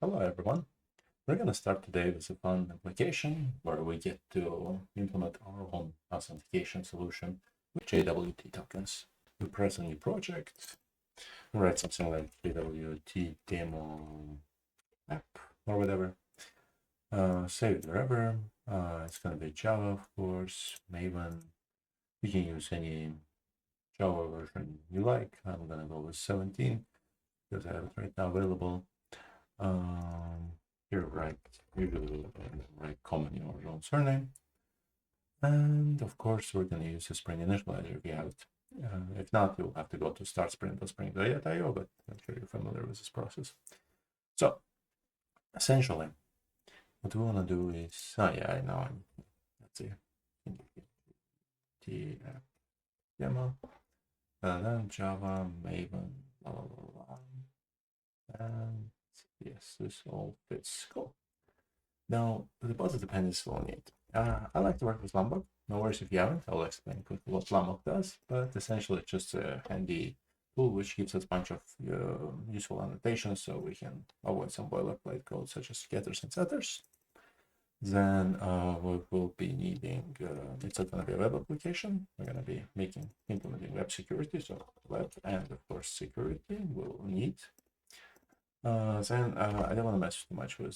Hello everyone. We're going to start today with a fun application where we get to implement our own authentication solution with JWT tokens. We press a new project, write something like JWT demo app or whatever. Save it wherever. It's going to be Java, of course, Maven. You can use any Java version you like. I'm going to go with 17 because I have it right now available. Here, right, usually write common your own surname. And of course, we're going to use a Spring initializer if you have it. If not, you'll have to go to startspring.spring.io, but I'm sure you're familiar with this process. So, essentially, what we want to do is, I know, let's see, the demo, and then Java, Maven, blah, blah, blah, blah. And yes, this all fits. Cool. Now, the deposit dependencies we'll need. I like to work with Lombok. No worries if you haven't. I'll explain quickly what Lombok does, but essentially it's just a handy tool which gives us a bunch of useful annotations so we can avoid some boilerplate code such as getters and setters. Then we will be needing, it's going to be a web application. We're going to be implementing web security, so web and of course security we'll need. Then I don't want to mess too much with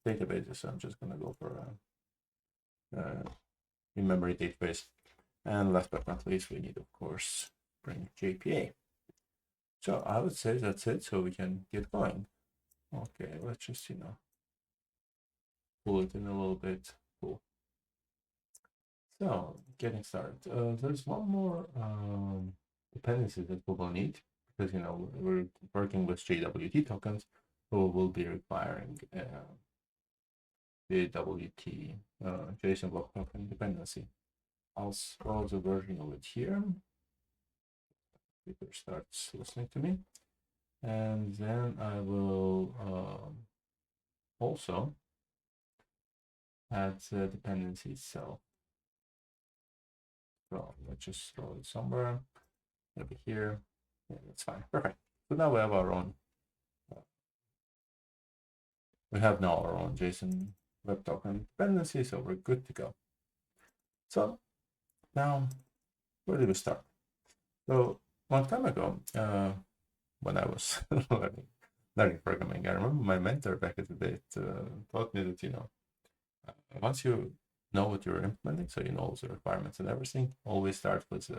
databases, so I'm just going to go for a in-memory database. And last but not least, we need, of course, bring JPA. So I would say that's it, so we can get going. Okay, let's just, pull it in a little bit. Cool. So, getting started. There's one more dependency that we will need, because, we're working with JWT tokens, so we'll be requiring JWT JsonWebToken dependency. I'll scroll the version of it here. Peter starts listening to me, and then I will also add the dependency itself. So let's just throw it somewhere over here. Yeah, that's fine. Perfect. So now we have our own. We have now our own JsonWebToken dependency, so we're good to go. So now, where do we start? So long time ago, when I was learning programming, I remember my mentor back in the day taught me that once you know what you're implementing, so you know all the requirements and everything, always start with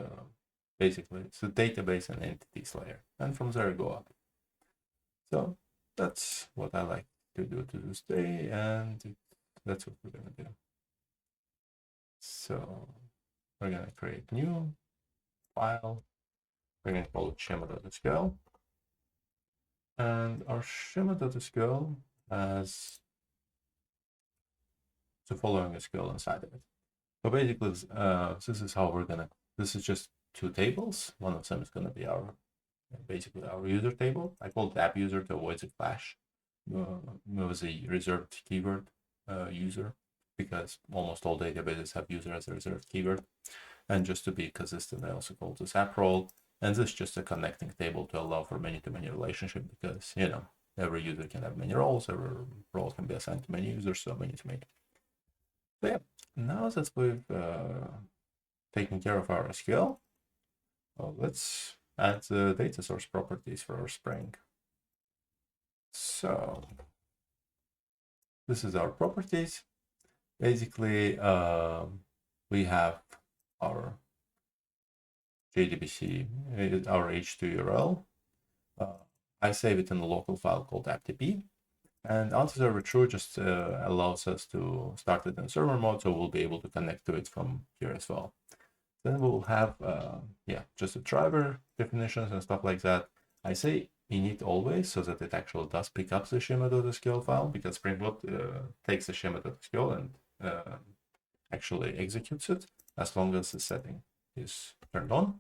basically it's a database and entities layer, and from there go up. So that's what I like to do to this day, and that's what we're gonna do. So we're gonna create new file. We're gonna call it schema.sql, and our schema.sql has the following SQL inside of it. So basically, this is how we're gonna. This is just two tables. One of them is gonna be basically our user table. I call it app user to avoid the clash with the reserved keyword user, because almost all databases have user as a reserved keyword. And just to be consistent, I also call this app role. And this is just a connecting table to allow for many-to-many relationship, because every user can have many roles. Every role can be assigned to many users, so many-to-many. So yeah, now that we've taken care of our SQL, let's add the data source properties for our Spring. So this is our properties. Basically, we have our JDBC, our H2 URL. I save it in a local file called appdb. And auth-server true just allows us to start it in server mode, so we'll be able to connect to it from here as well. Then we'll have, just the driver definitions and stuff like that. I say init always so that it actually does pick up the schema.sql file, because Spring Boot takes the schema.sql and actually executes it as long as the setting is turned on.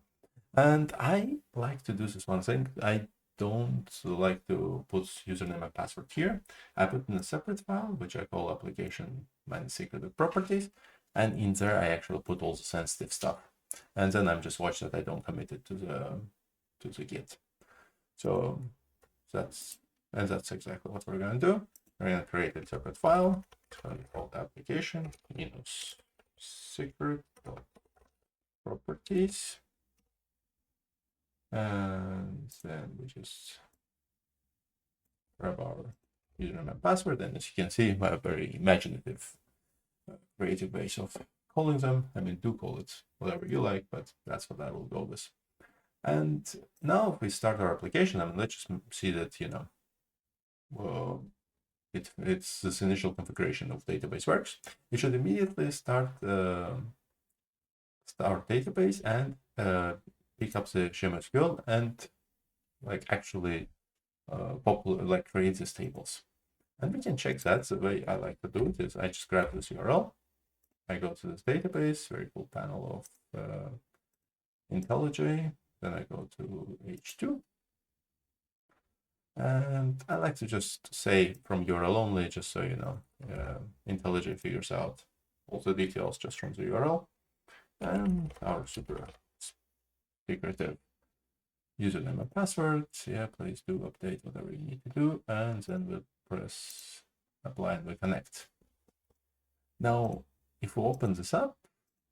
And I like to do this one thing. I don't like to put username and password here. I put in a separate file, which I call application secret properties. And in there, I actually put all the sensitive stuff. And then I'm just watch that I don't commit it to the Git. So that's And that's exactly what we're going to do. We're going to create a separate file. It's going to be called application minus secret properties. And then we just grab our username and password. And as you can see, we have a very imaginative, creative ways of calling them. I mean, do call it whatever you like, but that's what I will go with. And now if we start our application, I mean, let's just see that, you know, well, it's this initial configuration of database works. You should immediately start database and pick up the SecuritySQL and like actually create these tables. And we can check that. The way I like to do it is I just grab this URL, I go to this database, very cool panel of IntelliJ, then I go to H2. And I like to just say from URL only, just so you know, IntelliJ figures out all the details just from the URL. And our super secretive username and password. Yeah, please do update whatever you need to do. And then we'll press apply and we connect. Now, if we open this up,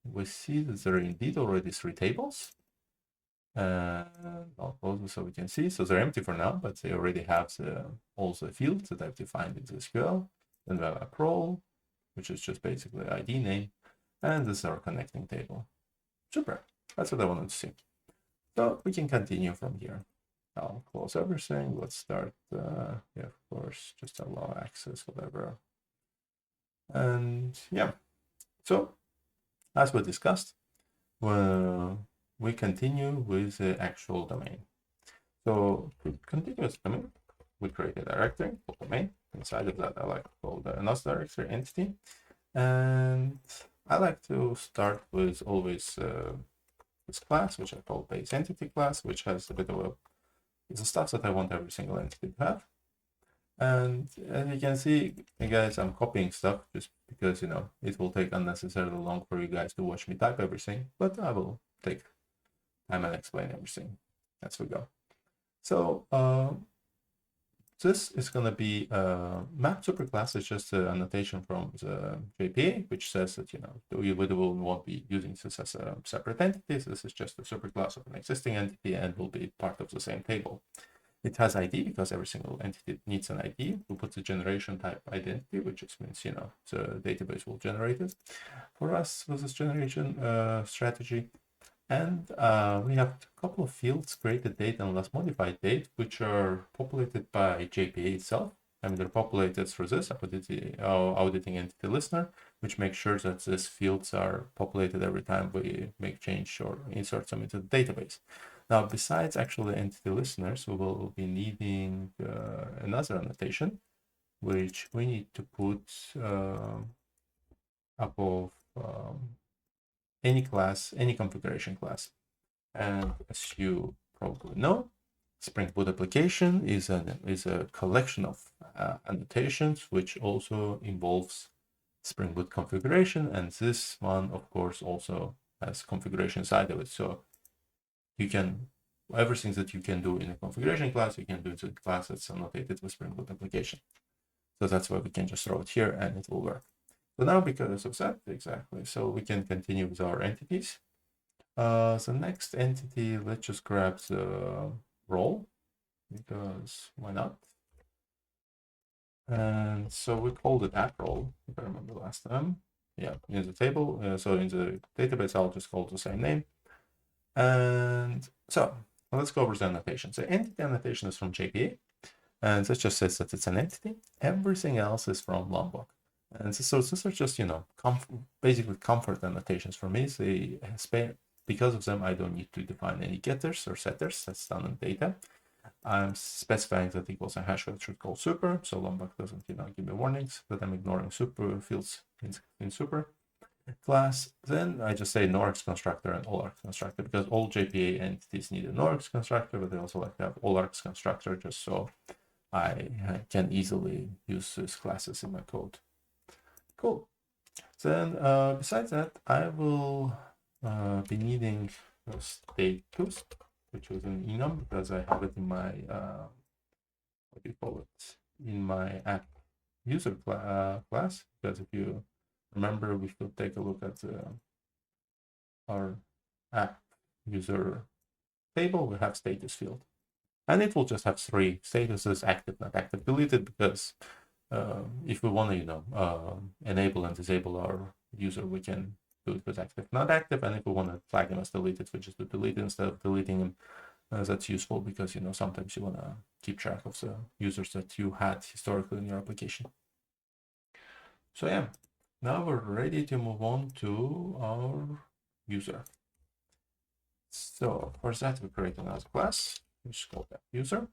we see that there are indeed already 3 tables. I'll close this so we can see. So they're empty for now, but they already have all the fields that I've defined in the SQL. Then we have a role, which is just basically ID name. And this is our connecting table. Super. That's what I wanted to see. So we can continue from here. I'll close everything. Let's start. Yeah, of course, just allow access, whatever. And yeah, so as we discussed, we continue with the actual domain. So to continue with domain, we create a directory called domain. Inside of that, I like to call the another directory entity. And I like to start with always this class, which I call base entity class, which has a bit of the stuff that I want every single entity to have. And as you can see, guys, I'm copying stuff just because, you know, it will take unnecessarily long for you guys to watch me type everything, but I will take time and explain everything as we go. So this is going to be map superclass is just an annotation from the JPA, which says that, you know, we won't be using this as a separate entity. This is just a superclass of an existing entity and will be part of the same table. It has ID because every single entity needs an ID. We put the generation type identity, which just means, you know, the database will generate it for us with this generation strategy. And we have a couple of fields, created date and last modified date, which are populated by JPA itself. I mean, they're populated through this auditing entity listener, which makes sure that these fields are populated every time we make change or insert them into the database. Now, besides actually entity listeners, we will be needing another annotation, which we need to put above any class, any configuration class. And as you probably know, Spring Boot application is a collection of annotations, which also involves Spring Boot configuration. And this one, of course, also has configuration side of it. So you can, everything that you can do in a configuration class, you can do to the class that's annotated with Spring Boot application. So that's why we can just throw it here and it will work. So now because of that, exactly, so we can continue with our entities. The next entity, let's just grab the role, because why not? And so we called it app role, if I remember last time. Yeah, in the table, so in the database, I'll just call it the same name. And so let's go over the annotation. So entity annotation is from JPA, and this just says that it's an entity. Everything else is from Lombok. And so these are just, you know, basically comfort annotations for me. So because of them, I don't need to define any getters or setters. That's done in data. I'm specifying that equals a hash that should call super. So Lombok doesn't, you know, give me warnings that I'm ignoring super fields in super class. Then I just say NORX constructor and AllArgs constructor, because all JPA entities need a NORX constructor, but they also like to have AllArgs constructor just so I can easily use these classes in my code. Cool. Then besides that, I will be needing a state toost, which is an enum, because I have it in my what do you call it, in my app user class, because if you remember, we should take a look at our app user table. We have status field, and it will just have 3 statuses: active, not active, deleted, because if we want to enable and disable our user, we can do it with active, not active. And if we want to flag him as deleted, we just do delete instead of deleting him. That's useful because sometimes you want to keep track of the users that you had historically in your application. So yeah, now we're ready to move on to our user. So for that, we create another class, which is called app user.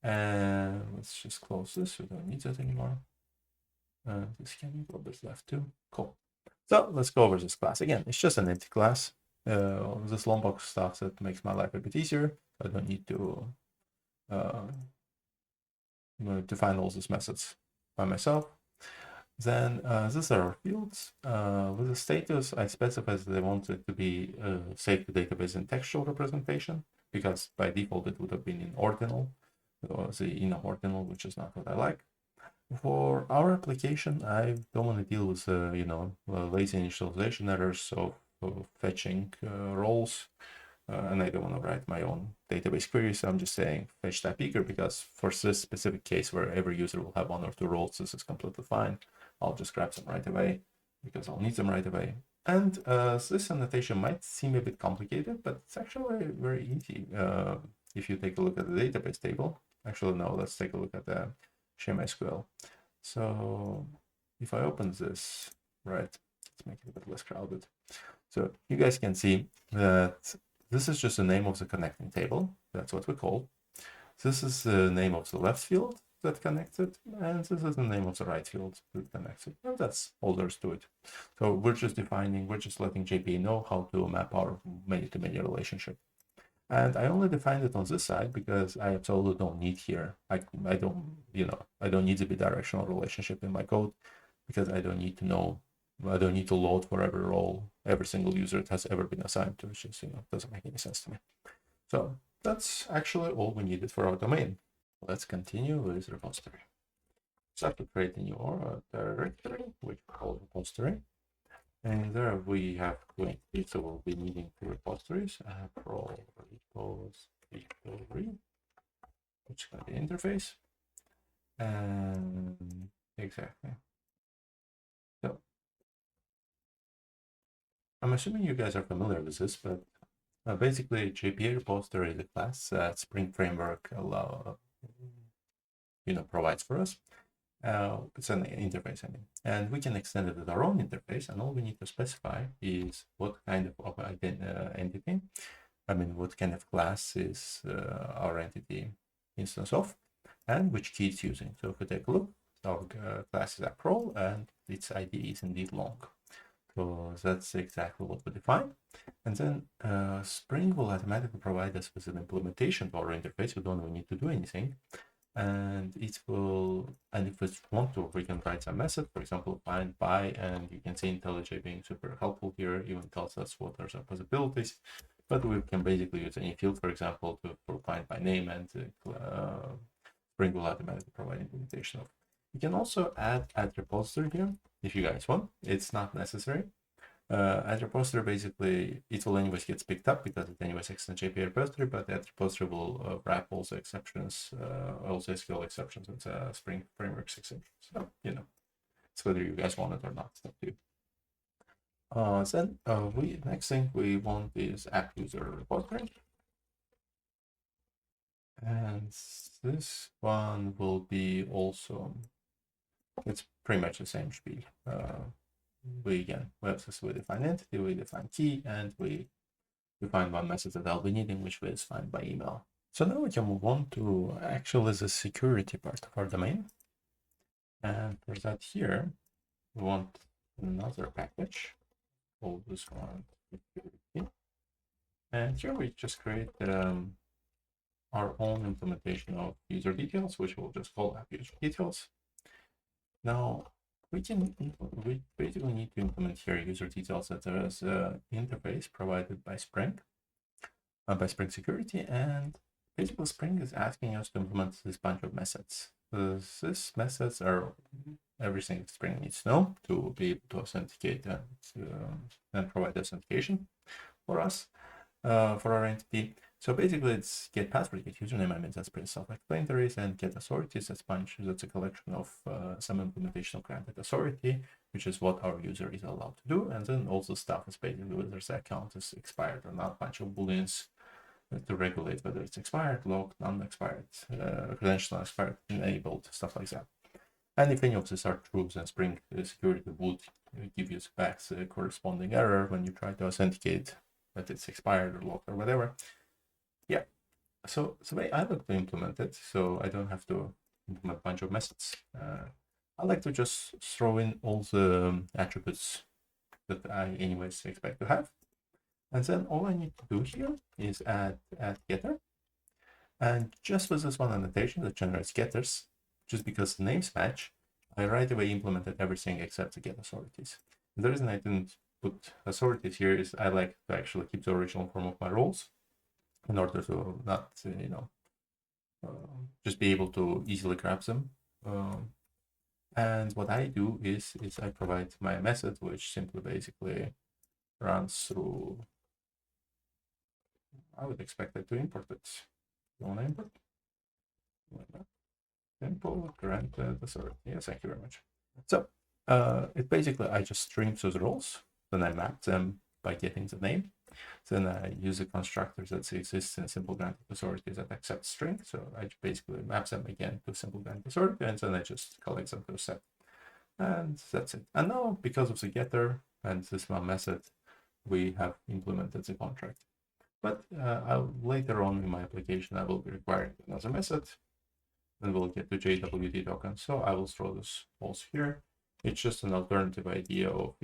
And let's just close this. We don't need that anymore. This can be a little bit left too. Cool. So let's go over this class again. It's just an empty class. This Lombok stuff that makes my life a bit easier. I don't need to define all these methods by myself. Then these are our fields. With the status, I specify that I want it to be saved to database in textual representation, because by default it would have been in ordinal, or in a ordinal, which is not what I like. For our application, I don't want to deal with lazy initialization errors of fetching roles, and I don't want to write my own database queries. So I'm just saying fetch type eager, because for this specific case where every user will have 1 or 2 roles, this is completely fine. I'll just grab them right away because I'll need them right away. And this annotation might seem a bit complicated, but it's actually very, very easy. If you take a look at the database table, actually no, let's take a look at the ShemSQL. So if I open this, right, let's make it a bit less crowded. So you guys can see that this is just the name of the connecting table. That's what we call. This is the name of the left field that connected, and this is the name of the right field that connected. And that's all there is to it. So we're just letting JPA know how to map our many-to-many relationship. And I only defined it on this side because I absolutely don't need here. I don't need the bidirectional relationship in my code, because I don't need to load for every role, every single user that has ever been assigned to, which just doesn't make any sense to me. So that's actually all we needed for our domain. Let's continue with repository. So I have to create a new directory, which we call repository. And there we have 20, so we'll be needing 2 repositories. Pro repository, which is going to be interface. And exactly. So I'm assuming you guys are familiar with this, but basically JPA repository is a class that Spring Framework provides for us. It's an interface, and we can extend it with our own interface, and all we need to specify is what kind of entity, what kind of class is our entity instance of, and which key it's using. So if we take a look, our class is app role, and its ID is indeed long. So that's exactly what we define. And then Spring will automatically provide us with an implementation to our interface. We don't even need to do anything. And it will, and if we want to, we can write some method, for example, find by, and you can see IntelliJ being super helpful here, even tells us what are some possibilities. But we can basically use any field, for example, for find by name, and Spring will automatically provide implementation of. You can also add repository here if you guys want. It's not necessary. Add repository, basically, it will anyways get picked up because it anyways acts in JPA repository, but that repository will wrap all the exceptions, all the SQL exceptions with Spring Framework's exceptions. So, it's whether you guys want it or not. It's up to you. Then next thing we want is app user repository. And this one will be also, it's pretty much the same spiel. We define entity, we define key, and we define one message that I'll be needing, which is find by email. So now we can move on to actually the security part of our domain. And for that here, we want another package, call this one security. And here we just create our own implementation of user details, which we'll just call app user details. Now, we basically need to implement here user details that there is an interface provided by Spring Security, and basically Spring is asking us to implement this bunch of methods. These methods are everything Spring needs to know to be able to authenticate and provide authentication for us, for our entity. So basically it's get password, get username. I mean, that's pretty self-explanatory, and get authorities. That's a collection of some implementation of granted authority, which is what our user is allowed to do. And then also stuff is basically whether the account is expired or not, bunch of booleans to regulate whether it's expired, locked, non-expired, credential expired, enabled, stuff like that. And if any of these are true, then Spring security would give you back the corresponding error when you try to authenticate that it's expired or locked or whatever. Yeah. So the way I like to implement it, so I don't have to implement a bunch of methods. I like to just throw in all the attributes that I anyways expect to have. And then all I need to do here is add getter. And just with this one annotation that generates getters, just because the names match, I right away implemented everything except the get authorities. And the reason I didn't put authorities here is I like to actually keep the original form of my roles in order to not, just be able to easily grab them. And what I do is I provide my method, which simply basically runs through. I would expect it to import it. You want to import? Simple granted authority. Yes, thank you very much. So it basically, I just stream those roles, then I map them by getting the name. Then I use a constructor that exists in simple granted authority that accepts string. So I basically map them again to simple granted authority, and then I just collect them to a set. And that's it. And now, because of the getter and this one method, we have implemented the contract. But later on in my application, I will be requiring another method, and we'll get to JWT Tokens. So I will throw this also here. It's just an alternative idea of,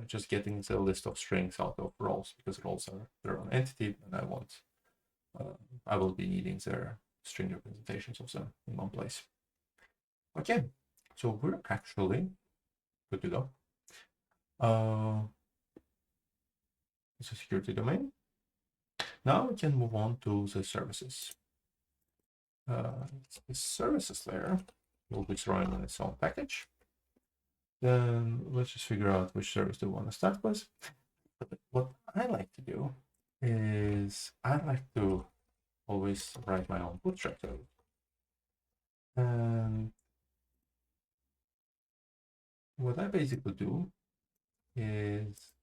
just getting the list of strings out of roles, because roles are their own entity, and I will be needing their string representations of them in one place. Okay, so we're actually good to go. It's a security domain. Now we can move on to the services. The services layer will be throwing in its own package. Then let's just figure out which service do we want to start with. But what I like to do is I like to always write my own bootstrap code. And what I basically do is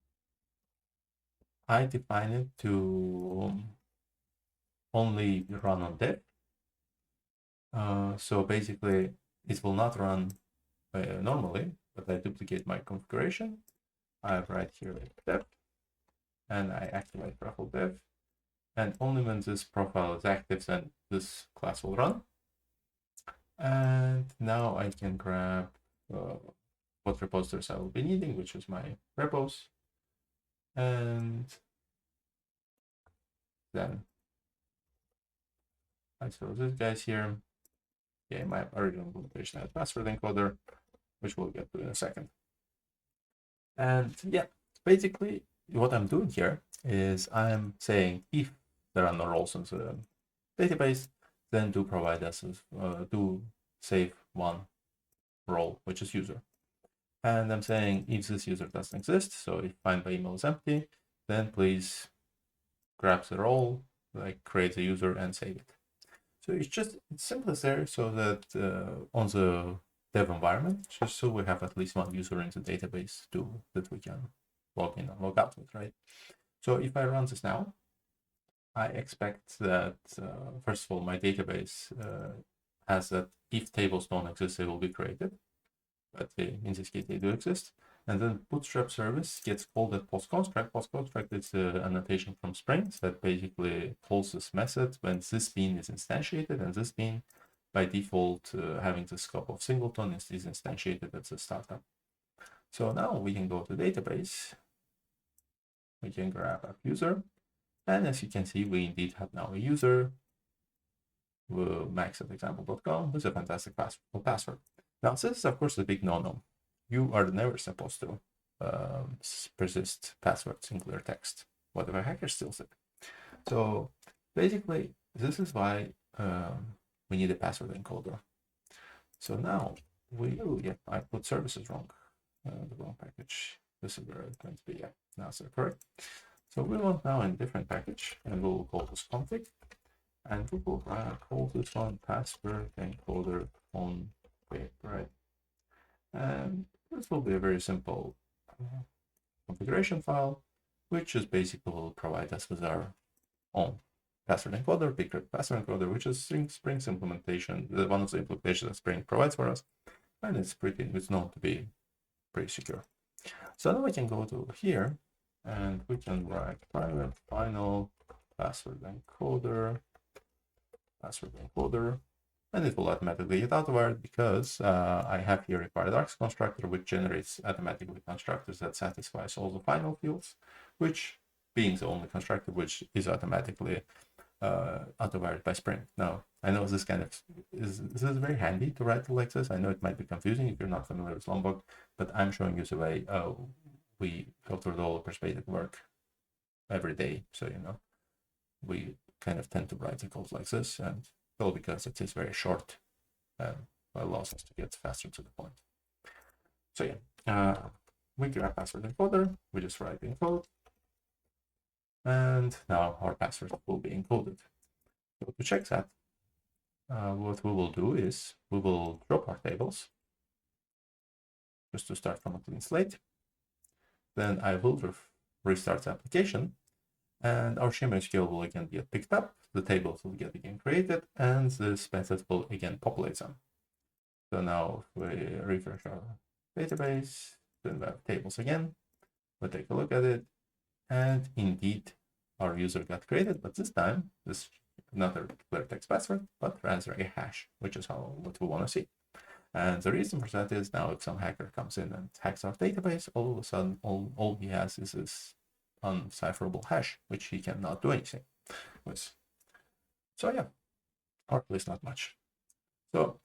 I define it to only run on dev. So basically, it will not run normally, but I duplicate my configuration. I write here dev, and I activate profile dev. And only when this profile is active, then this class will run. And now I can grab what repositories I will be needing, which is my repos. And then I throw these guys here. Yeah, my original implementation has password encoder, which we'll get to in a second. And yeah, basically what I'm doing here is I'm saying if there are no roles in the database, then do provide us do save one role, which is user. And I'm saying if this user doesn't exist, so if find by email is empty, then please grab the role, like create the user and save it. So it's simple as there, so that on the dev environment, just so we have at least one user in the database that we can log in and log out with, right? So if I run this now, I expect that, first of all, my database has that if tables don't exist, they will be created. But in this case, they do exist. And then bootstrap service gets called at postconstruct. Postconstruct is an annotation from Spring that basically calls this method when this bean is instantiated, and this bean, by default, having the scope of singleton, is instantiated at the startup. So now we can go to database. We can grab app user. And as you can see, we indeed have now a user, max@example.com, with a fantastic password. Now, this is, of course, the big no-no. You are never supposed to persist passwords in clear text. What if a hacker steals it? So basically, this is why we need a password encoder. So now I put services wrong, the wrong package. This is where it's going to be. Yeah, now it's correct. So we want now a different package, and we'll call this config, and we will call this one password encoder on wait, right? And this will be a very simple configuration file, which is basically will provide us with our own password encoder, big password encoder, which is Spring's implementation, one of the implementations that Spring provides for us, and it's known to be pretty secure. So now we can go to here, and we can write private final password encoder, and it will automatically get autowired because I have here a paradox constructor which generates automatically constructors that satisfies all the final fields, which being the only constructor which is automatically autowired by Spring. Now, I know this is very handy to write like this. I know it might be confusing if you're not familiar with Lombok, but I'm showing you the way we go through the developers basic work every day. So, you know, we kind of tend to write the code like this, and well, because it is very short, allows us to get faster to the point. So yeah, we grab password encoder, we just write the encode, and now our password will be encoded. So to check that, what we will do is we will drop our tables, just to start from a clean slate. Then I will restart the application, and our shim SQL will again get picked up, the tables will get again created, and this method will again populate them. So now if we refresh our database, then we have tables again, we'll take a look at it, and indeed our user got created, but this time this not a clear text password, but rather a hash, which is what we want to see. And the reason for that is now if some hacker comes in and hacks our database, all of a sudden all he has is this uncipherable hash, which he cannot do anything with. So yeah, or at least not much. So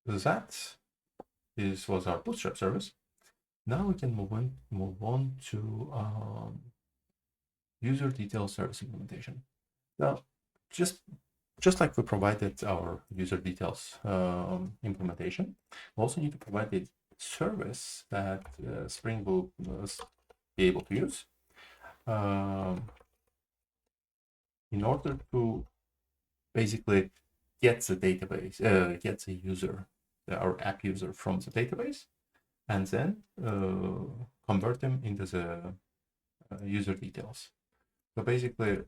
that was our Bootstrap service. Now we can move on to user details service implementation. Now, just like we provided our user details implementation, we also need to provide a service that Spring will be able to use in order to basically get the database, get the user, our app user from the database, and then convert them into the user details. So basically,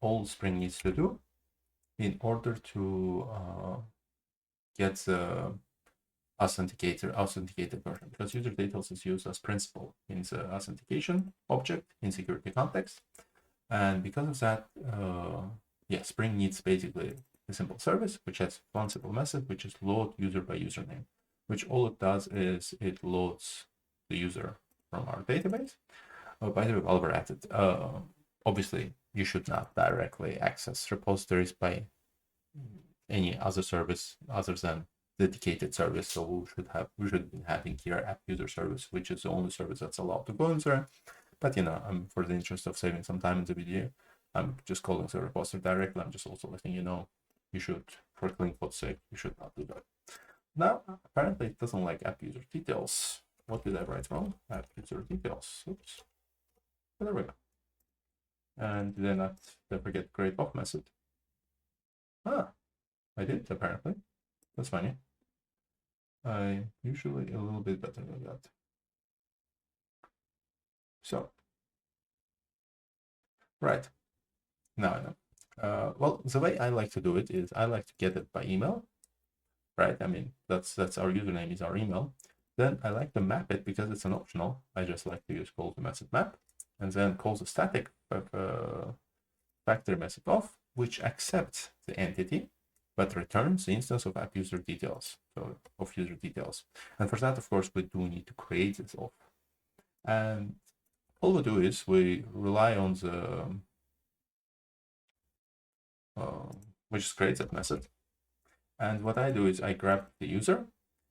all Spring needs to do in order to get the authenticated version, because user details is used as principal in the authentication object in SecurityContext, and because of that, Spring needs basically a simple service which has one simple method, which is load user by username, which all it does is it loads the user from our database. By the way, while we're at it, obviously you should not directly access repositories by any other service other than dedicated service. So we should be having here app user service, which is the only service that's allowed to go in there. But you know, for the interest of saving some time in the video, I'm just calling the repository directly. I'm just also letting you know you should, for clean code's sake, you should not do that. Now, apparently it doesn't like app user details. What did I write wrong? App user details. Oops. There we go. And did I not forget create off method? I did apparently. That's funny. I'm usually a little bit better than that. So, right. Now I know. Well, the way I like to do it is I like to get it by email, right? I mean, that's our username is our email. Then I like to map it because it's an optional. I just like to use call to method map, and then call the static factory method off, which accepts the entity but returns the instance of app user details, so of user details. And for that, of course, we do need to create this off. And all we do is we rely on the we just create that method. And what I do is I grab the user,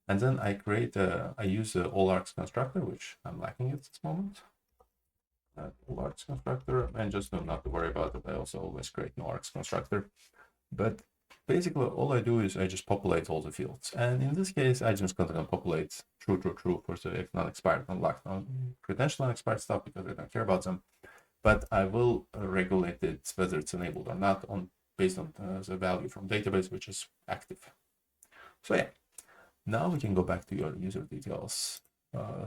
and then I use the all args constructor, which I'm lacking at this moment. large constructor, and just not to worry about it, I also always create no args constructor. But basically all I do is I just populate all the fields, and in this case I just gonna populate true for the non-expired, unlocked, credential unexpired stuff because I don't care about them. But I will regulate it whether it's enabled or not based on the value from database, which is active. So yeah, now we can go back to your user details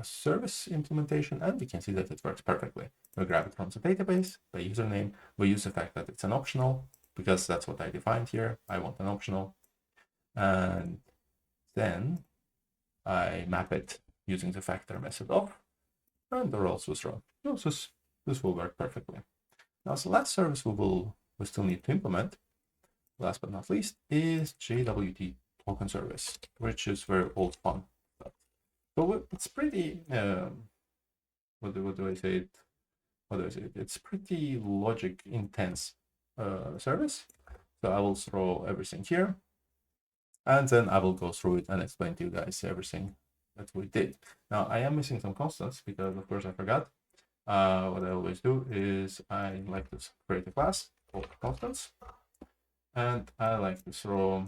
service implementation, and we can see that it works perfectly. We grab it from the database by username. We use the fact that it's an optional because that's what I defined here. I want an optional, and then I map it using the factor method of, and the roles was run. This will work perfectly. Now, the last service we still need to implement, last but not least, is JWT Token service, which is very old fun. So it's pretty, what do I say? It's pretty logic intense service. So I will throw everything here, and then I will go through it and explain to you guys everything that we did. Now I am missing some constants because of course I forgot. What I always do is I like to create a class called constants, and I like to throw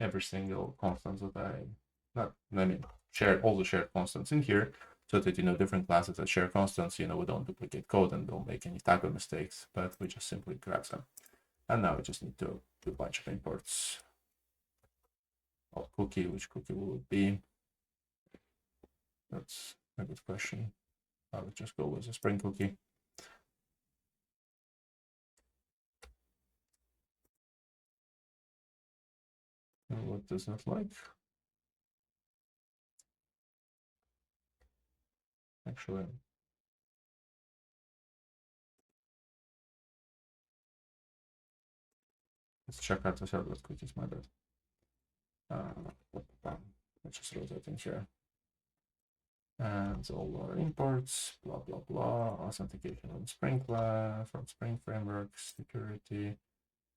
every single constant that share all the shared constants in here, so that different classes that share constants, we don't duplicate code and don't make any typo mistakes, but we just simply grab them. And now we just need to do a bunch of imports of cookie. Which cookie will it be? That's a good question. I would just go with a Spring cookie. And what does that like? Actually, let's check out the servlet cookies, my bad. Let's just throw that in here. And all our imports, blah, blah, blah, authentication on Spring class, from Spring framework, security,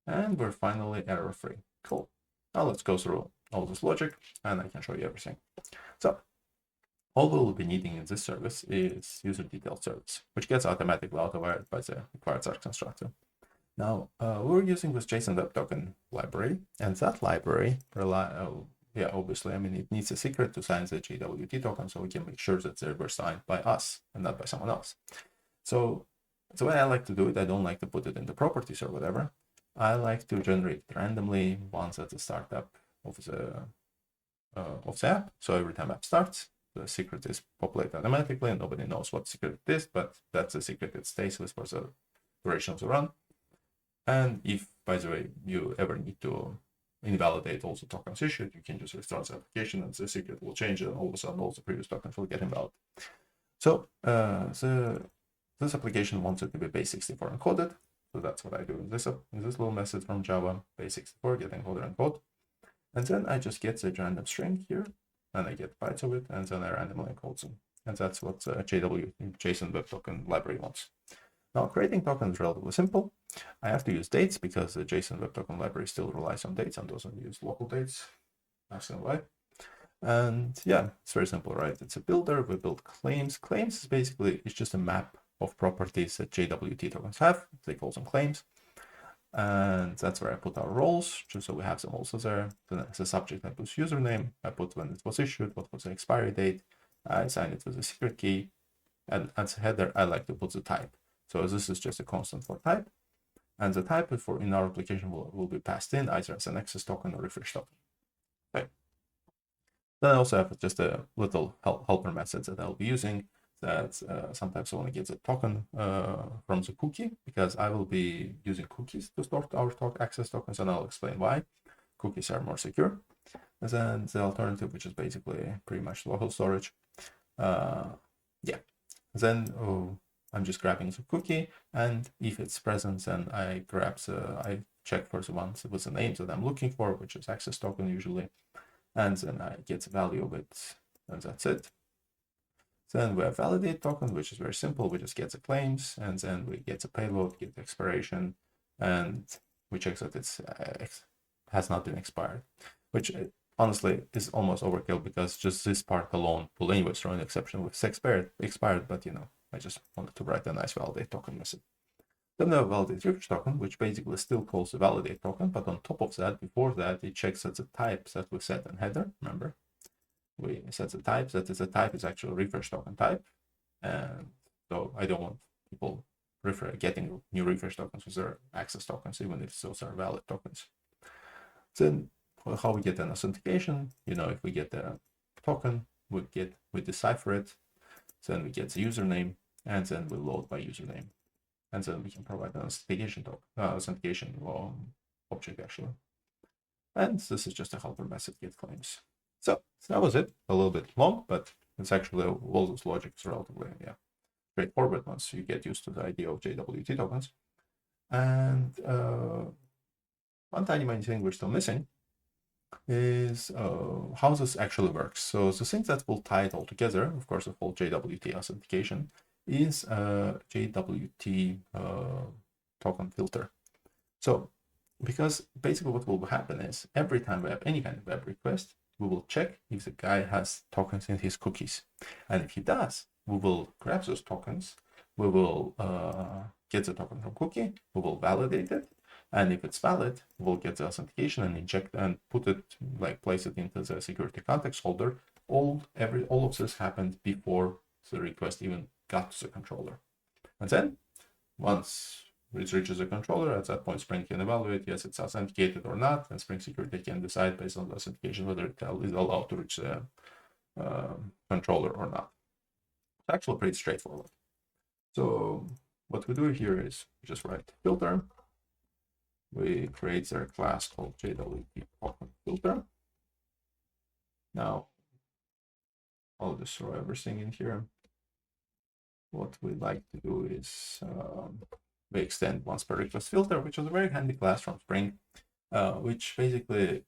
and we're finally error-free. Cool. Now let's go through all this logic, and I can show you everything. So all we'll be needing in this service is user detail service, which gets automatically auto-wired by the required args constructor. Now, we're using this JsonWebToken library, and that library obviously, it needs a secret to sign the JWT token, so we can make sure that they were signed by us and not by someone else. So the way I like to do it, I don't like to put it in the properties or whatever. I like to generate randomly once at the startup of the app. So every time app starts, the secret is populated automatically, and nobody knows what secret it is, but that's the secret it stays with for the duration of the run. And if, by the way, you ever need to invalidate all the tokens issued, you can just restart the application and the secret will change, and all of a sudden all the previous tokens will get invalidated. So this application wants it to be base64 encoded. So that's what I do in this little method from Java, base64, get encoder and encode. And then I just get the random string here, and I get bytes of it, and then I randomly encode them. And that's what JsonWebToken library wants. Now, creating tokens is relatively simple. I have to use dates because the JsonWebToken library still relies on dates and doesn't use local dates. Ask them why. And yeah, it's very simple, right? It's a builder. We build claims. Claims is basically, it's just a map of properties that JWT tokens have. They call them claims. And that's where I put our roles, just so we have them also there. Then as a subject, I put username. I put when it was issued, what was the expiry date. I assign it with a secret key. And as a header, I like to put the type. So this is just a constant for type. And the type in our application will be passed in either as an access token or refresh token. Okay. Then I also have just a little helper method that I'll be using that sometimes I want to get the token from the cookie, because I will be using cookies to store our access tokens, and I'll explain why. Cookies are more secure. And then the alternative, which is basically pretty much local storage. Yeah. Then I'm just grabbing the cookie, and if it's present, then I check for the ones with the names that I'm looking for, which is access token usually, and then I get the value of it, and that's it. Then we have validate token, which is very simple. We just get the claims, and then we get the payload, get the expiration, and we check that it has not been expired, which honestly is almost overkill, because just this part alone will anyway throw an exception with expired, but I just wanted to write a nice validate token method. Then we have validate refresh token, which basically still calls the validate token, but on top of that, before that, it checks that the type that we set in header. Remember, we set the type, that is the type is actually refresh token type. And so I don't want people getting new refresh tokens with their access tokens, even if those are valid tokens. Then how we get an authentication, if we get a token, we decipher it, then we get the username, and then we load by username. And then we can provide an authentication object actually. And this is just a helper method get claims. So that was it. A little bit long, but it's actually all this logic is relatively straightforward once you get used to the idea of JWT tokens. And one tiny thing we're still missing is how this actually works. So the thing that will tie it all together, of course, the whole JWT authentication, is a JWT token filter. So because basically what will happen is every time we have any kind of web request, we will check if the guy has tokens in his cookies. And if he does, we will grab those tokens, we will get the token from cookie, we will validate it, and if it's valid, we'll get the authentication and inject and put it, place it into the security context holder. All of this happened before the request even got to the controller. And then once it reaches the controller, at that point Spring can evaluate, yes, it's authenticated or not, and Spring Security can decide based on the authentication whether it is allowed to reach the controller or not. It's actually pretty straightforward. So what we do here is we just write filter. We create their class called JWT Token filter. Now, I'll just throw everything in here. What we like to do is we extend once per request filter, which is a very handy class from Spring, which basically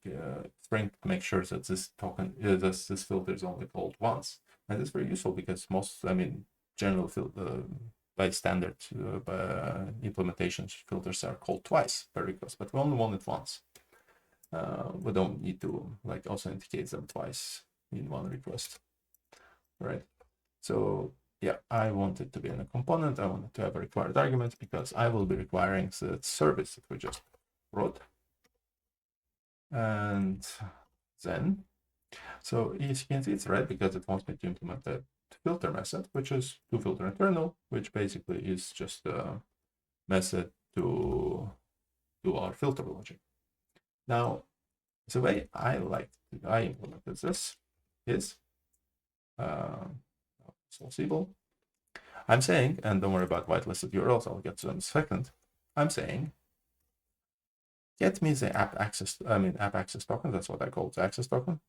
Spring makes sure that this token, this filter is only called once. And it's very useful because general by standard implementations, filters are called twice per request, but we only want it once. We don't need to authenticate them twice in one request, right? So yeah, I want it to be in a component. I want it to have a required argument because I will be requiring the service that we just wrote. And then, so as you can see, it's red because it wants me to implement the filter method, which is toFilterInternal, which basically is just a method to do our filter logic. Now, the way I implemented this is Simple. I'm saying, and don't worry about whitelisted URLs, I'll get to them in a second. I'm saying, get me the app access token. That's what I call the access token.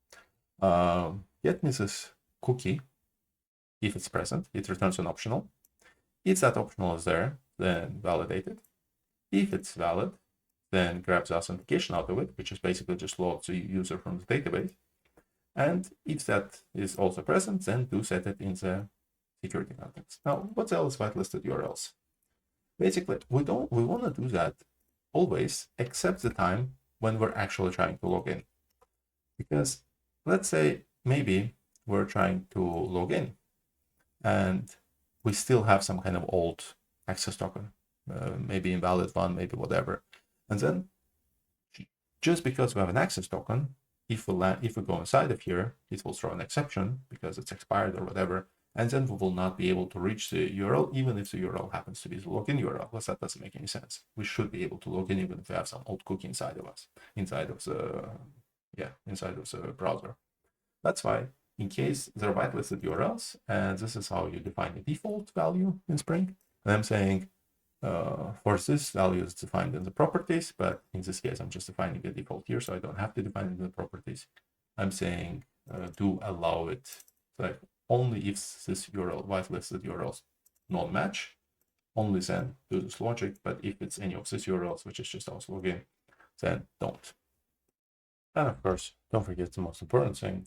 Get me this cookie. If it's present, it returns an optional. If that optional is there, then validate it. If it's valid, then grab the authentication out of it, which is basically just loads the user from the database. And if that is also present, then do set it in the security context. Now, what else whitelisted URLs? Basically, we want to do that always, except the time when we're actually trying to log in. Because let's say maybe we're trying to log in and we still have some kind of old access token, maybe invalid one, maybe whatever. And then just because we have an access token, if we go inside of here, it will throw an exception because it's expired or whatever, and then we will not be able to reach the URL, even if the URL happens to be the login URL. Well, that doesn't make any sense. We should be able to log in even if we have some old cookie inside of us, inside of the browser. That's why, in case they're whitelisted URLs, and this is how you define the default value in Spring, and I'm saying, for this value is defined in the properties, but in this case, I'm just defining the default here, so I don't have to define it in the properties. I'm saying do allow it, like only if this URL, whitelisted URLs non-match, only then do this logic, but if it's any of these URLs, which is just our login, then don't. And of course, don't forget the most important thing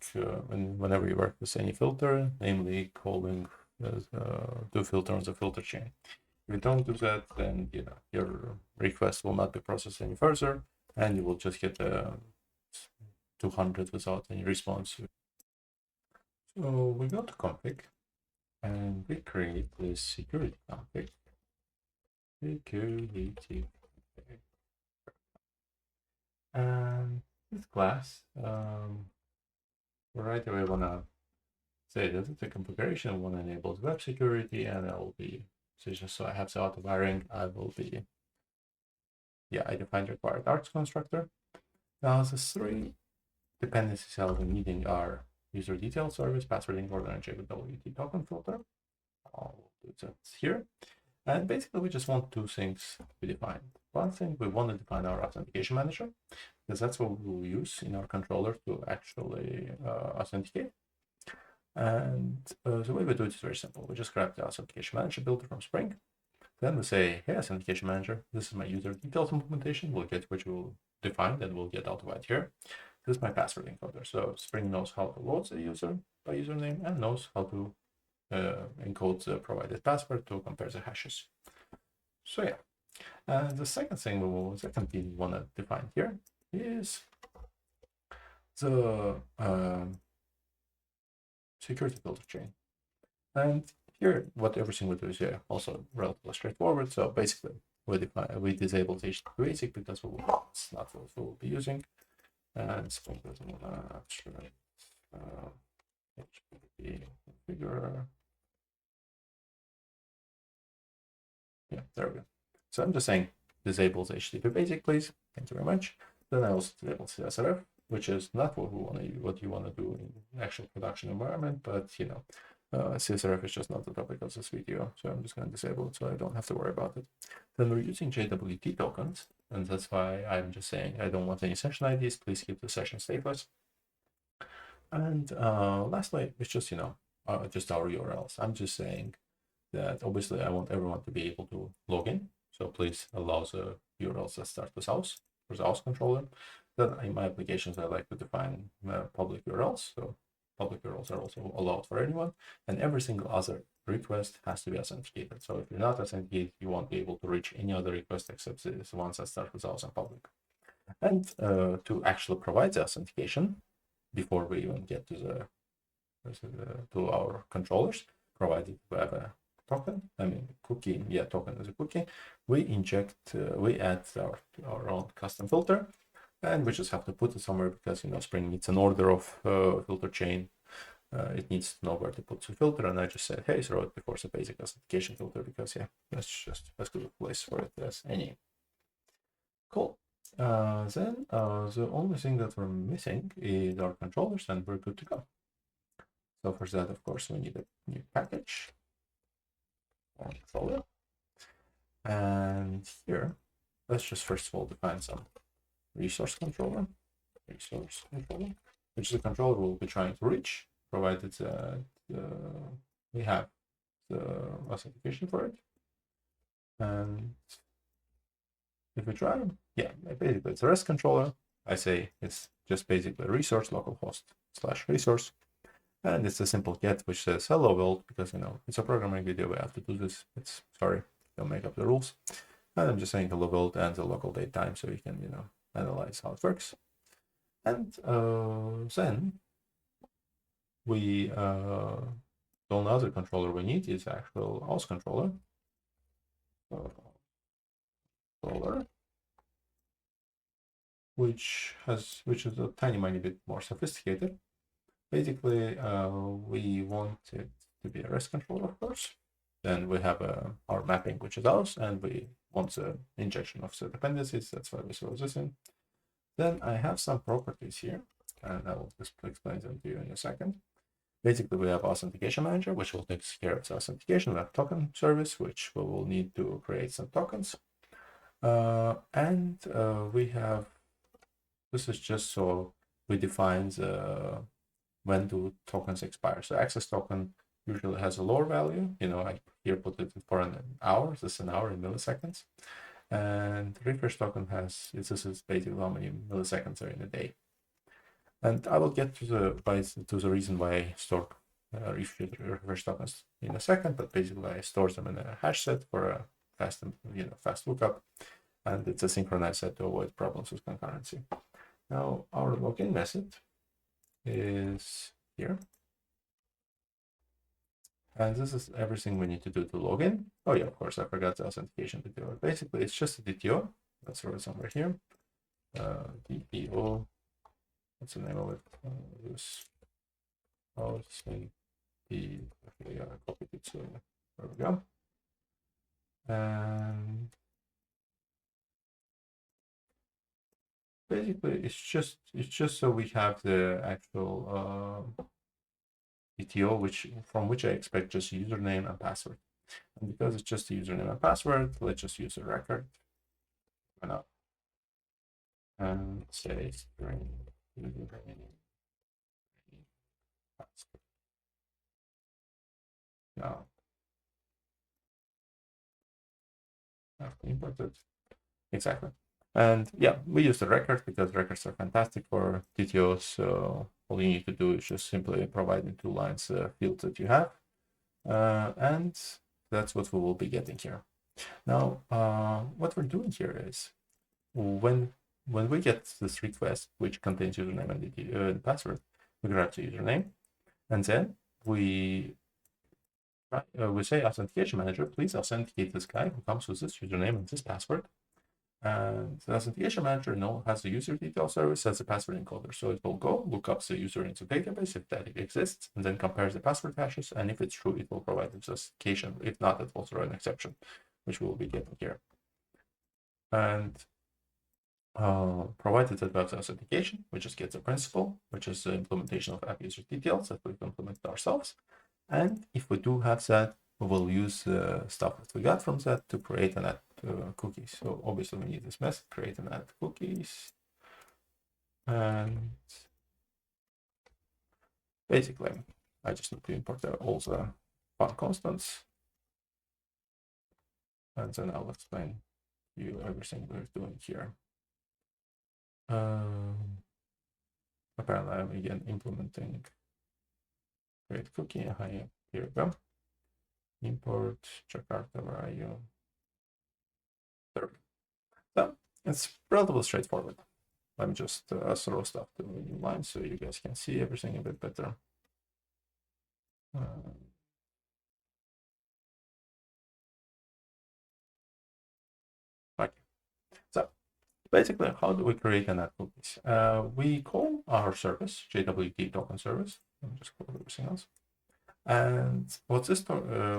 whenever you work with any filter, namely calling do filter on the filter chain. If you don't do that, then your request will not be processed any further, and you will just get 200 without any response. So we go to config, and we create this security config. Security. And this class, right away wanna say that the configuration want to enable web security, and I will be, so just so I have the auto wiring, I will be, I defined required arts constructor. Now the three dependencies I'll be needing are user detail service, password encoder, and JWT token filter. I'll do that here. And basically, we just want two things to be defined. One thing, we want to define our authentication manager, because that's what we will use in our controller to actually authenticate. And the way we do it is very simple. We just grab the authentication manager builder from Spring. Then we say, hey, authentication manager, this is my user details implementation. We'll get which we'll define, and we'll get auto-white here. This is my password encoder. So Spring knows how to load the user by username and knows how to encode the provided password to compare the hashes. So yeah. And the second thing second thing we want to define here is the security filter chain. And here, what everything we do is also relatively straightforward. So basically, we disable the HTTP basic because it's not what we'll be using. And Spring doesn't want to HTTP configure. Yeah, there we go. So I'm just saying disable the HTTP basic, please. Thank you very much. Then I also disable CSRF, which is not what you want to do in actual production environment, but CSRF is just not the topic of this video, so I'm just going to disable it so I don't have to worry about it. Then we're using JWT tokens, and that's why I'm just saying I don't want any session IDs. Please keep the session stateless. And lastly, it's just just our URLs. I'm just saying that obviously I want everyone to be able to log in, so please allow the URLs that start with house for the house controller. Then in my applications, I like to define public URLs. So public URLs are also allowed for anyone, and every single other request has to be authenticated. So if you're not authenticated, you won't be able to reach any other request except the ones that start with house and public. And to actually provide the authentication, before we even get to our controllers, provided we have a token, cookie, token is a cookie, we add our own custom filter, and we just have to put it somewhere because Spring needs an order of filter chain. It needs to know where to put the filter, and I just said, hey, throw it before the basic authentication filter because that's just as good a place for it as any. Cool. Then the only thing that we're missing is our controllers, and we're good to go. So for that, of course, we need a new package or controller. And here, let's just first of all define some resource controller, which is a controller we'll be trying to reach, provided we have the authentication for it. And if we try, basically it's a REST controller. I say it's just basically a resource localhost/resource. And it's a simple get which says hello world, because it's a programming video, we have to do this. Sorry, don't make up the rules. And I'm just saying hello world and the local date time so you can analyze how it works. And then we the only other controller we need is actual house controller. Which is a tiny bit more sophisticated. Basically, we want it to be a REST controller, of course. Then we have our mapping, which is ours, and we want the injection of the dependencies. That's why we throw this in. Then I have some properties here, and I will just explain them to you in a second. Basically, we have authentication manager, which will take care of the authentication. We have token service, which we will need to create some tokens. And we have, this is just so we define when do tokens expire. So access token usually has a lower value. I here put it for an hour. This is an hour in milliseconds. And refresh token this is basically how many milliseconds are in a day. And I will get to the reason why I store refresh tokens in a second, but basically I store them in a hash set for a fast lookup, and it's a synchronized set to avoid problems with concurrency. Now our login method is here. And this is everything we need to do to log in. Oh yeah, of course, I forgot the authentication DTO. Basically, it's just a DTO. Let's throw it somewhere here. DTO, what's the name of it? Use okay, yeah, I copied it, so there we go. And basically, it's just so we have the actual DTO, from which I expect just username and password. And because it's just a username and password, let's just use a record. Why not? And say string username password. Now I have to import it. Exactly. And yeah, we use the record because records are fantastic for DTOs. So all you need to do is just simply provide in 2 lines fields that you have. And that's what we will be getting here. Now, what we're doing here is when we get this request, which contains username and password, we grab the username, and then we say authentication manager, please authenticate this guy who comes with this username and this password. And the authentication manager has the user detail service as a password encoder. So it will go look up the user into database if that exists, and then compares the password hashes. And if it's true, it will provide the justification. If not, it will throw an exception, which we will be getting here. And provided that we have the authentication, we just get the principal, which is the implementation of app user details that we've implemented ourselves. And if we do have that, we will use the stuff that we got from that to create and add cookies. So obviously we need this method, create and add cookies. And basically, I just need to import all the fun constants. And then I'll explain to you everything we're doing here. Apparently I'm again implementing create cookie. Here we go. Import Jakarta, where are you? There. So it's relatively straightforward. Let me just throw stuff to a new line so you guys can see everything a bit better. Okay. So basically, how do we create and add cookies? We call our service JWT Token service. Let me just close everything else. And what's this?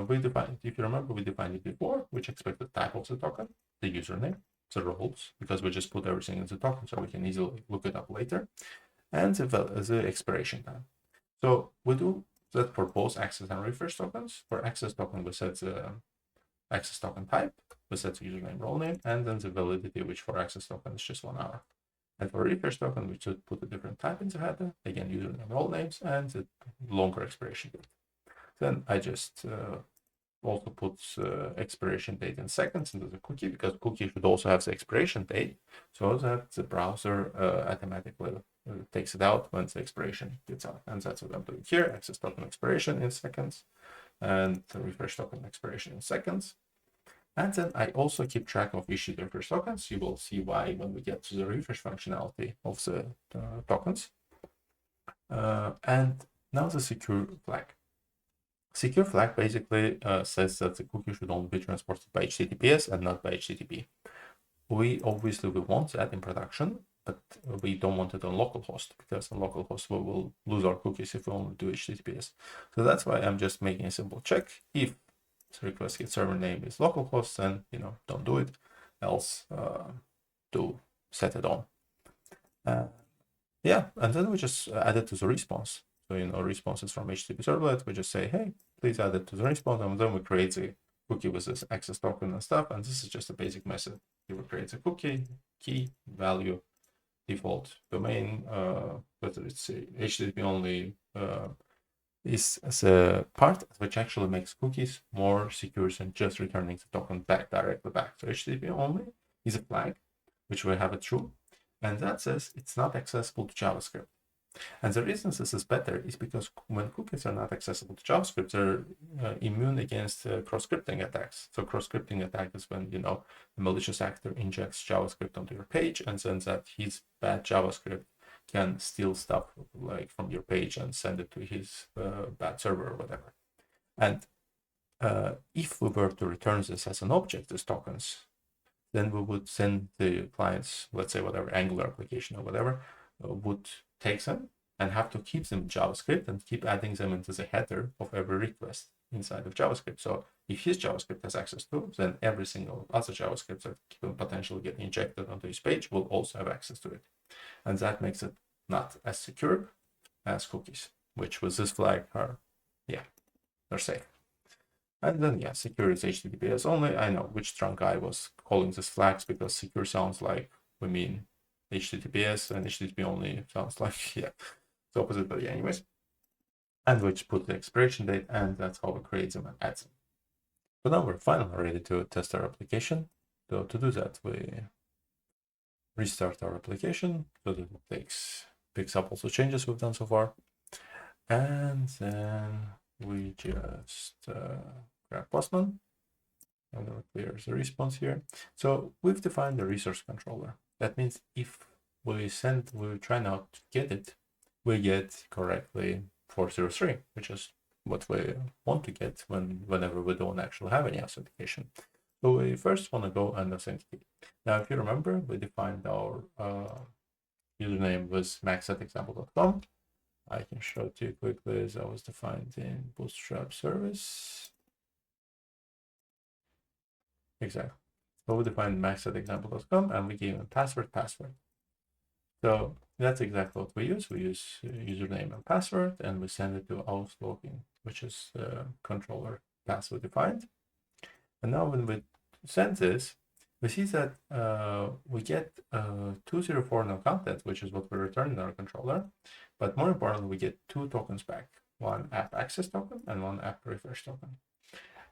We defined, if you remember, we defined it before, which expect the type of the token, the username, the roles, because we just put everything in the token so we can easily look it up later, and the expiration time. So we do that for both access and refresh tokens. For access token, we set the access token type, we set the username, role name, and then the validity, which for access token is just 1 hour. And for refresh token, we should put a different type in the header, again, username, role names, and the longer expiration date. Then I just also put expiration date in seconds into the cookie, because cookie should also have the expiration date so that the browser automatically takes it out when the expiration gets out. And that's what I'm doing here. Access token expiration in seconds and the refresh token expiration in seconds. And then I also keep track of issued refresh tokens. You will see why when we get to the refresh functionality of the tokens. And now the secure flag. Secure flag basically says that the cookie should only be transported by HTTPS and not by HTTP. We obviously want that in production, but we don't want it on localhost, because on localhost we will lose our cookies if we only do HTTPS. So that's why I'm just making a simple check. If the request get server name is localhost, then don't do it. Else do set it on. Yeah, and then we just add it to the response. So responses from HTTP servlet, we just say, hey, please add it to the response, and then we create the cookie with this access token and stuff. And this is just a basic method. You will create a cookie, key, value, default domain, whether it's HTTP only is the part which actually makes cookies more secure than just returning the token directly back. So HTTP only is a flag, which we have it true, and that says it's not accessible to JavaScript. And the reason this is better is because when cookies are not accessible to JavaScript, they're immune against cross-scripting attacks. So cross-scripting attack is when, the malicious actor injects JavaScript onto your page, and then that his bad JavaScript can steal stuff like from your page and send it to his bad server or whatever. And if we were to return this as an object, as tokens, then we would send the clients, let's say whatever Angular application or whatever, would take them and have to keep them in JavaScript and keep adding them into the header of every request inside of JavaScript. So if his JavaScript has access to, then every single other JavaScript that can potentially get injected onto his page will also have access to it. And that makes it not as secure as cookies, which with this flag are, yeah, they're safe. And then, yeah, secure is HTTPS only. I know which drunk guy was calling this flags because secure sounds like we mean HTTPS, and HTTP only sounds like, yeah, the opposite, but yeah, anyways. And which put the expiration date, and that's how we create them and add them. So now we're finally ready to test our application. So to do that, we restart our application so that it picks up also changes we've done so far. And then we just grab Postman. I'm going to clear the response here. So we've defined the resource controller. That means if we try now to get it, we get correctly 403, which is what we want to get whenever we don't actually have any authentication. So we first want to go and authenticate. Now, if you remember, we defined our username was max@example.com. I can show it to you quickly as that was defined in Bootstrap service. Exactly. So we defined max@example.com and we gave him password. So that's exactly what we use. We use username and password, and we send it to auth-login, which is the controller password defined. And now when we send this, we see that we get 204 no content, which is what we return in our controller. But more importantly, we get two tokens back, one app access token and one app refresh token.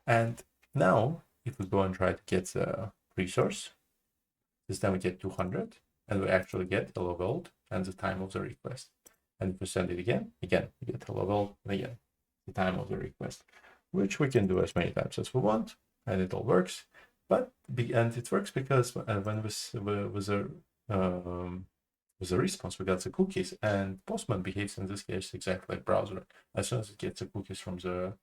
And now if we go and try to get the resource, this time we get 200, and we actually get hello world and the time of the request. And if we send it again, we get hello world and again the time of the request, which we can do as many times as we want, and it all works. And it works because when with a response, we got the cookies, and Postman behaves in this case exactly like browser. As soon as it gets the cookies from the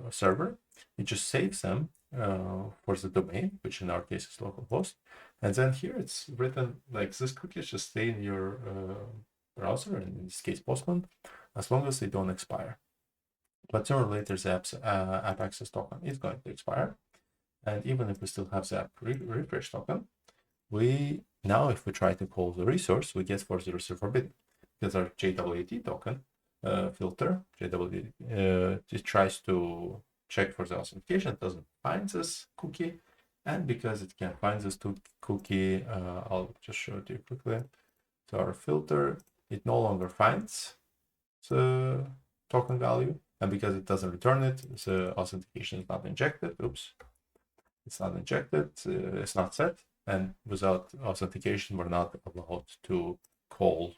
server, it just saves them for the domain, which in our case is localhost. And then here it's written like this cookies just stay in your browser, and in this case Postman, as long as they don't expire. But sooner or later the app access token is going to expire. And even if we still have the app refresh token, now if we try to call the resource, we get 403 forbidden because our JWT token filter, JWT, it tries to check for the authentication, it doesn't find this cookie. And because it can't find this cookie, I'll just show it to you quickly. So our filter, it no longer finds the token value. And because it doesn't return it, the authentication is not injected. Oops. It's not injected, it's not set. And without authentication, we're not allowed to call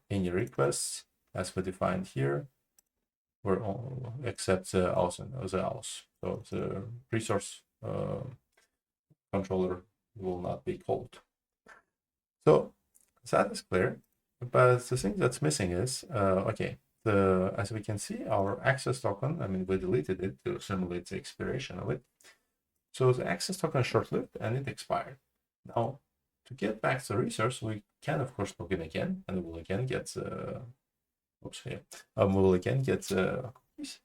any requests as we defined here. We're all except the auth. So the resource controller will not be called. So that is clear. But the thing that's missing is, okay, as we can see, our access token, I mean, we deleted it to simulate the expiration of it. So the access token is short-lived and it expired. Now, to get back the resource, we can of course log in again, and we will again get cookies.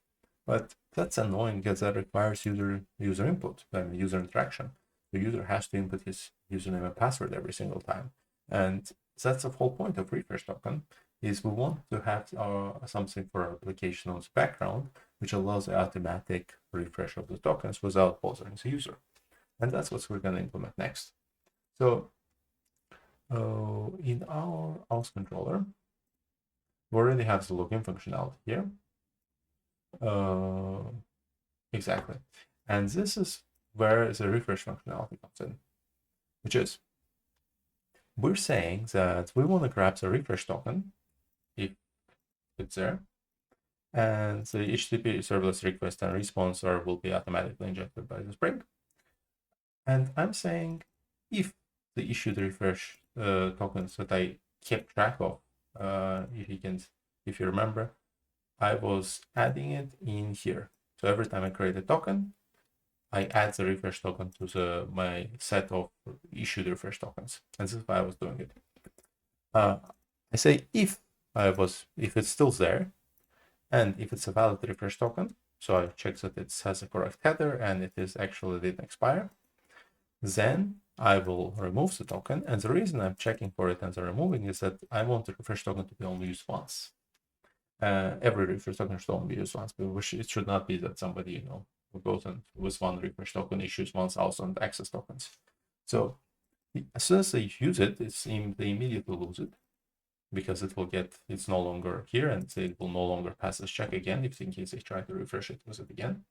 But that's annoying because that requires user input and user interaction. The user has to input his username and password every single time, and that's the whole point of refresh token. Is we want to have something for our application on the background, which allows the automatic refresh of the tokens without bothering the user. And that's what we're going to implement next. So in our auth controller, we already have the login functionality here. Exactly. And this is where the refresh functionality comes in, which is we're saying that we want to grab the refresh token if it's there, and the HTTP serverless request and response will be automatically injected by the Spring. And I'm saying if the issued refresh tokens that I kept track of, if you remember, I was adding it in here. So every time I create a token, I add the refresh token to my set of issued refresh tokens. And this is why I was doing it. I say if it's still there, and if it's a valid refresh token, so I check that it has a correct header and it is actually didn't expire, then I will remove the token. And the reason I'm checking for it and the removing is that I want the refresh token to be only used once. Every refresh token should only be used once, but it should not be that somebody, who goes and with one refresh token issues 1,000 access tokens. So as soon as they use it, they immediately lose it, because it's no longer here, and it will no longer pass this check again if in case they try to refresh it with it again.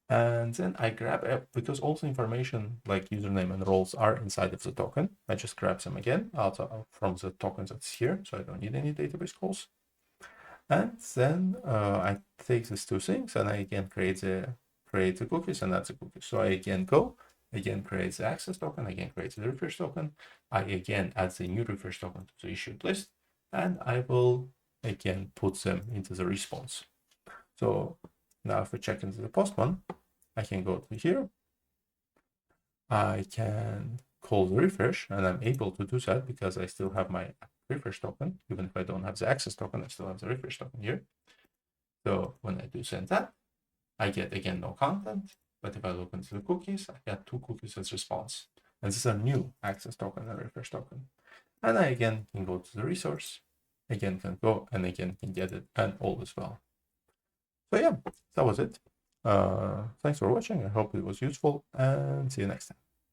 And then I grab it, because all the information like username and roles are inside of the token. I just grab them again out from the tokens that's here, so I don't need any database calls. And then I take these two things and I again create the cookies, and that's a cookie. So I again create the access token, again create the refresh token. I again add the new refresh token to the issued list, and I will again put them into the response. So now if we check into the post one, I can go to here. I can call the refresh, and I'm able to do that because I still have my refresh token. Even if I don't have the access token, I still have the refresh token here. So when I do send that, I get again no content. But if I look into the cookies, I get 2 cookies as response. And this is a new access token and refresh token. And I again can go to the resource, again can go and again can get it, and all is well. So yeah, that was it. Thanks for watching. I hope it was useful, and see you next time.